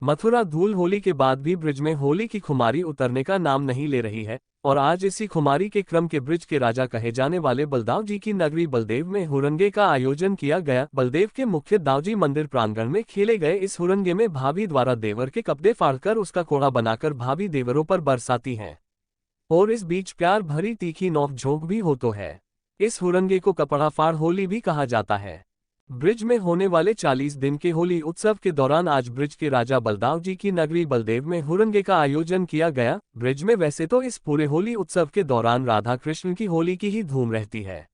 मथुरा धूल होली के बाद भी ब्रिज में होली की खुमारी उतरने का नाम नहीं ले रही है और आज इसी खुमारी के क्रम के ब्रिज के राजा कहे जाने वाले बलदाव जी की नगरी बलदेव में हुरंगे का आयोजन किया गया। बलदेव के मुख्य दावजी मंदिर प्रांगण में खेले गए इस हुरंगे में भाभी द्वारा देवर के कपड़े फाड़कर उसका कोड़ा बनाकर भाभी देवरों पर बरसाती हैं और इस बीच प्यार भरी तीखी नोक-झोंक भी हो तो है। इस हुरंगे को कपड़ा फाड़ होली भी कहा जाता है। ब्रिज में होने वाले 40 दिन के होली उत्सव के दौरान आज ब्रिज के राजा बलदाव जी की नगरी बलदेव में हुरंगे का आयोजन किया गया। ब्रिज में वैसे तो इस पूरे होली उत्सव के दौरान राधा कृष्ण की होली की ही धूम रहती है,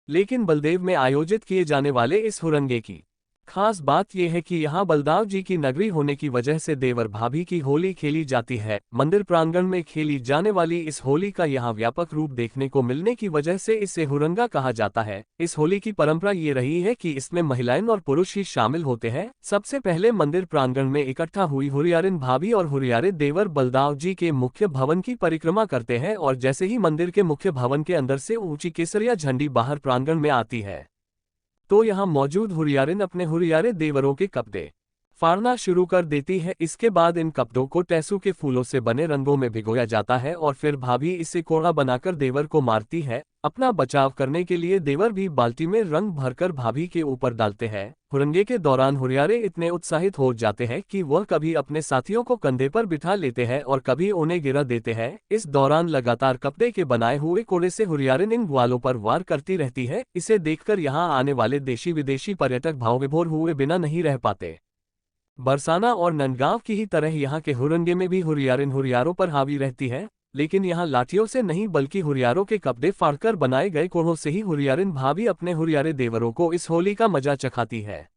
लेकिन बलदेव में आयोजित किए जाने वाले इस हुरंगे की खास बात यह है कि यहाँ बलदाव जी की नगरी होने की वजह से देवर भाभी की होली खेली जाती है। मंदिर प्रांगण में खेली जाने वाली इस होली का यहाँ व्यापक रूप देखने को मिलने की वजह से इसे हुरंगा कहा जाता है। इस होली की परंपरा ये रही है कि इसमें महिलाएं और पुरुष ही शामिल होते हैं। सबसे पहले मंदिर प्रांगण में इकट्ठा हुई हुरियारिन भाभी और हुरियारे देवर बलदाव जी के मुख्य भवन की परिक्रमा करते हैं और जैसे ही मंदिर के मुख्य भवन के अंदर से ऊंची केसरिया झंडी बाहर प्रांगण में आती है तो यहाँ मौजूद हुरियारिन अपने हुरियारे देवरों के कपड़े फाड़ना शुरू कर देती है। इसके बाद इन कपड़ों को टेसू के फूलों से बने रंगों में भिगोया जाता है और फिर भाभी इसे कोड़ा बनाकर देवर को मारती है। अपना बचाव करने के लिए देवर भी बाल्टी में रंग भरकर भाभी के ऊपर डालते हैं। हुरंगे के दौरान हुरियारे इतने उत्साहित हो जाते हैं कि वह कभी अपने साथियों को कंधे पर बिठा लेते हैं और कभी उन्हें गिरा देते हैं। इस दौरान लगातार कपड़े के बनाए हुए कोड़े से हुरियारिन इन ग्वालों पर वार करती रहती है। इसे देखकर यहाँ आने वाले देशी विदेशी पर्यटक भावविभोर हुए बिना नहीं रह पाते। बरसाना और नंदगांव की ही तरह यहाँ के हुरंगे में भी हुरियारिन हुरियारों पर हावी रहती है, लेकिन यहाँ लाठियों से नहीं बल्कि हुरियारों के कपड़े फाड़कर बनाए गए कोड़ों से ही हुरियारिन भाभी अपने हुरियारे देवरों को इस होली का मजा चखाती है।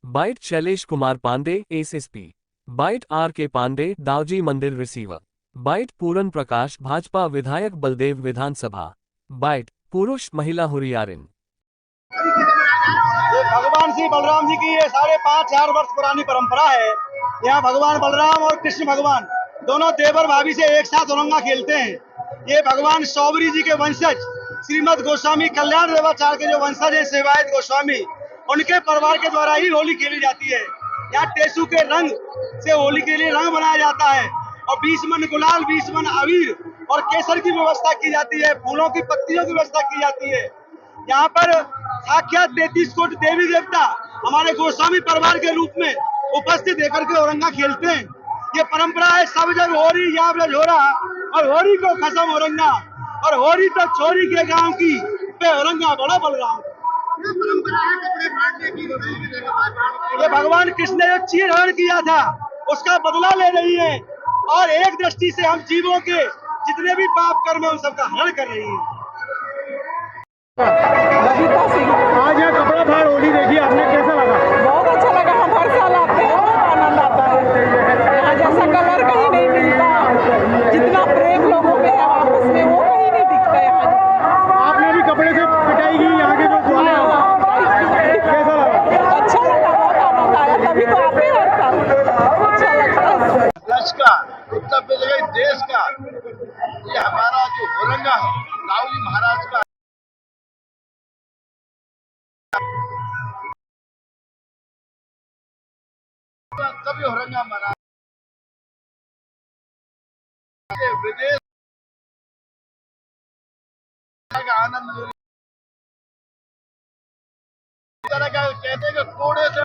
Byte Shailesh Kumar Pandey, SSP. Byte आर.के. पांडे, दावजी मंदिर रिसीवर। बाइट पूरन प्रकाश, भाजपा विधायक, बलदेव विधानसभा। बाइट पुरुष महिला हुरियारिन। भगवान श्री बलराम जी की ये 5,500 वर्ष पुरानी परंपरा है। यहाँ भगवान बलराम और कृष्ण भगवान दोनों देवर भाभी से एक साथ हुरंगा खेलते हैं। ये भगवान सौबरी जी के वंशज श्रीमद गोस्वामी कल्याण देवाचार्य के जो वंशज है सेवायत गोस्वामी, उनके परिवार के द्वारा ही होली खेली जाती है। यहाँ टेसू के रंग से होली के लिए रंग बनाया जाता है और 20 मन गुलाल, 20 मन अबीर और केसर की व्यवस्था की जाती है, फूलों की पत्तियों की व्यवस्था की जाती है। यहाँ पर साक्षात 33 कोटि देवी देवता हमारे गोस्वामी परिवार के रूप में उपस्थित होकर के हुरंगा खेलते हैं। ये परंपरा है, सब जग हो रही यहाँ पर हो रहा और होरी को खत्म हुरंगा और होरी तो छोरी के गांव की पे हुरंगा बड़ा बलराम। ये परंपरा है कपड़े फाड़ने की। ये भगवान कृष्ण ने जो चीर हरण किया था उसका बदला ले रही है और एक दृष्टि से हम जीवों के जितने भी पाप कर्म है उन सबका हरण कर रही है। आज यहाँ कपड़ा फाड़ होली देखी आपने, कैसा लगा? बहुत अच्छा लगा। हम हर साल आते हैं, बहुत आनंद आता है। यहाँ जैसा कलर कहीं नहीं मिलता, जितना प्रेम लोगों में है आपस में वो कहीं नहीं दिखता यहाँ। आपने भी कपड़े से पिटाई की यहाँ के जो ग्वाले हैं, कैसा लगा? अच्छा लगा, बहुत आनंद आया, तभी तो आते हैं हर साल। अच्छा लगता है। देश का, उत्तर प्रदेश देश का ये हमारा जो हुरंगा है दाऊजी महाराज का सभी हुरंगा मना विदेश का आनंद तरह का कहते हैं कि कोड़े से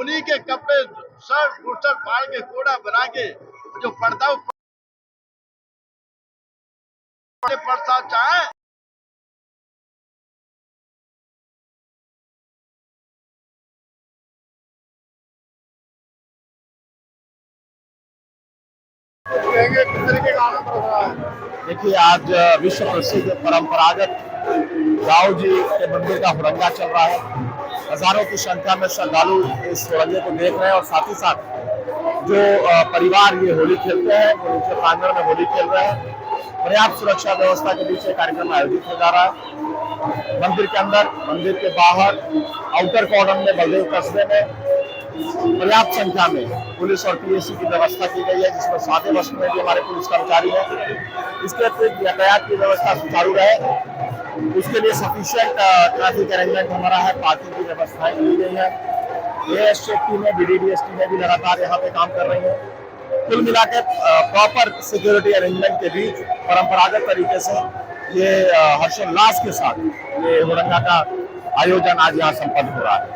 उन्हीं के कपड़े शर्ट फुर्सत फाड़ के कोड़ा बना के जो पड़ता पड़ता चाहे देखिए, आज विश्व प्रसिद्ध परंपरागत दाऊ जी के मंदिर का हुरंगा चल रहा है। हजारों की संख्या में श्रद्धालु इस हुरंगे को देख रहे हैं और साथ ही साथ जो परिवार ये होली खेलते हैं वो नीचे प्रांगण में होली खेल रहे हैं। पर्याप्त सुरक्षा व्यवस्था के बीच एक कार्यक्रम आयोजित हो जा रहा है। मंदिर के अंदर, मंदिर के बाहर, आउटर कॉर्डन में, बलदेव कस्बे में पर्याप्त संख्या में पुलिस और पीएसी की व्यवस्था की गई है, जिसमें सादे वस्त्र में भी हमारे पुलिस कर्मचारी हैं। इसके अतिरिक्त यातायात की व्यवस्था सुचारू रहे उसके लिए सफिशिएंट ट्रैफिक अरेंजमेंट हमारा है, पार्किंग की व्यवस्थाएं की गई है। एएसएफ टीमें, BDDS टीमें भी लगातार यहाँ पे काम कर रही हैं। कुल मिलाकर प्रॉपर सिक्योरिटी अरेंजमेंट के बीच परंपरागत तरीके से ये हर्षोल्लास के साथ ये हुरंगा का आयोजन आज यहाँ संपन्न हो रहा है।